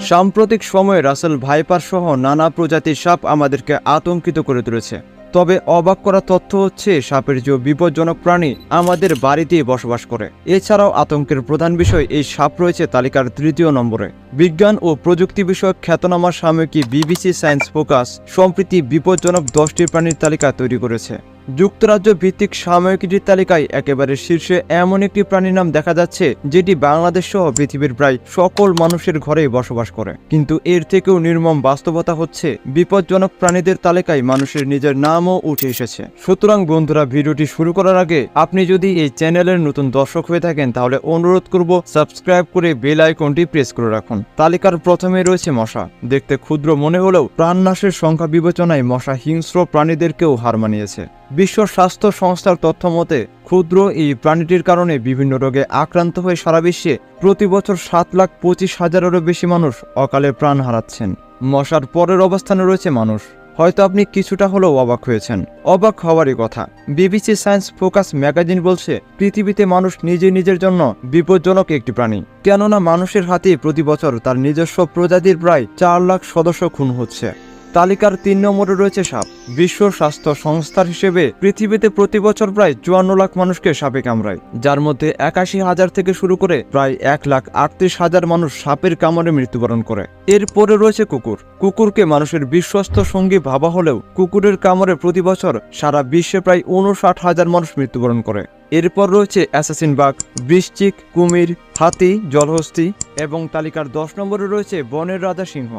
সাম্প্রতিক সময়ে Russell viper সহ নানা প্রজাতির সাপ আমাদেরকে আতঙ্কিত করে তুলেছে। তবে অবাক করা তথ্য হচ্ছে সাপের যে বিপজ্জনক প্রাণী আমাদের বাড়িতেই বসবাস করে। এছাড়াও আতঙ্কের প্রধান বিষয় এই সাপ রয়েছে তালিকার ৩য় নম্বরে। বিজ্ঞান ও প্রযুক্তি বিষয়ক খ্যাতনামা সাময়িকী বিবিসি সায়েন্স ফোকাস সম্প্রতি বিপজ্জনক 10টি প্রাণীর তালিকা তৈরি করেছে। যুক্তরাজ্য ভিত্তিক সাময়িকীটির তালিকায় একেবারে শীর্ষে এমন একটি প্রাণীর নাম দেখা যাচ্ছে যেটি বাংলাদেশ সহ পৃথিবীর প্রায় সকল মানুষের ঘরেই বসবাস করে। কিন্তু এর থেকেও নির্মম বাস্তবতা হচ্ছে বিপজ্জনক প্রাণীদের তালিকায় মানুষের নিজের নামও উঠে এসেছে। সুতরাং বন্ধুরা, ভিডিওটি শুরু করার আগে আপনি যদি এই চ্যানেলের নতুন দর্শক হয়ে থাকেন তাহলে অনুরোধ করব সাবস্ক্রাইব করে বেল আইকনটি প্রেস করে রাখুন। তালিকার প্রথমে রয়েছে মশা। দেখতে ক্ষুদ্র মনে হলেও প্রাণনাশের সংখ্যা বিবেচনায় মশা হিংস্র প্রাণীদেরকেও হার মানিয়েছে। বিশ্ব স্বাস্থ্য সংস্থার তথ্য মতে ক্ষুদ্র এই প্রাণীটির কারণে বিভিন্ন রোগে আক্রান্ত হয়ে সারা বিশ্বে প্রতি বছর 7,25,000-এরও বেশি মানুষ অকালে প্রাণ হারাচ্ছেন। মশার পরের অবস্থানে রয়েছে মানুষ। হয়তো আপনি কিছুটা হলেও অবাক হয়েছেন। অবাক হওয়ারই কথা। বিবিসি সায়েন্স ফোকাস ম্যাগাজিন বলছে পৃথিবীতে মানুষ নিজের জন্য বিপজ্জনক একটি প্রাণী। কেননা মানুষের হাতে প্রতি বছর তার নিজস্ব প্রজাতির প্রায় 4 লাখ সদস্য খুন হচ্ছে। তালিকার 3 নম্বরে রয়েছে সাপ। বিশ্ব স্বাস্থ্য সংস্থার হিসেবে পৃথিবীতে প্রতি বছর প্রায় 54 লাখ মানুষকে সাপে কামড়ায়, যার মধ্যে 81,000 থেকে শুরু করে প্রায় 1,38,000 মানুষ সাপের কামড়ে মৃত্যুবরণ করে। এরপরে রয়েছে কুকুর। কুকুরকে মানুষের বিশ্বস্ত সঙ্গী ভাবা হলেও কুকুরের কামড়ে প্রতি বছর সারা বিশ্বে প্রায় 59,000 মানুষ মৃত্যুবরণ করে। এরপর রয়েছে অ্যাসাসিন বাঘ, বৃশ্চিক, কুমির, হাতি, জলহস্তী এবং তালিকার 10 নম্বরে রয়েছে বনের রাজা সিংহ।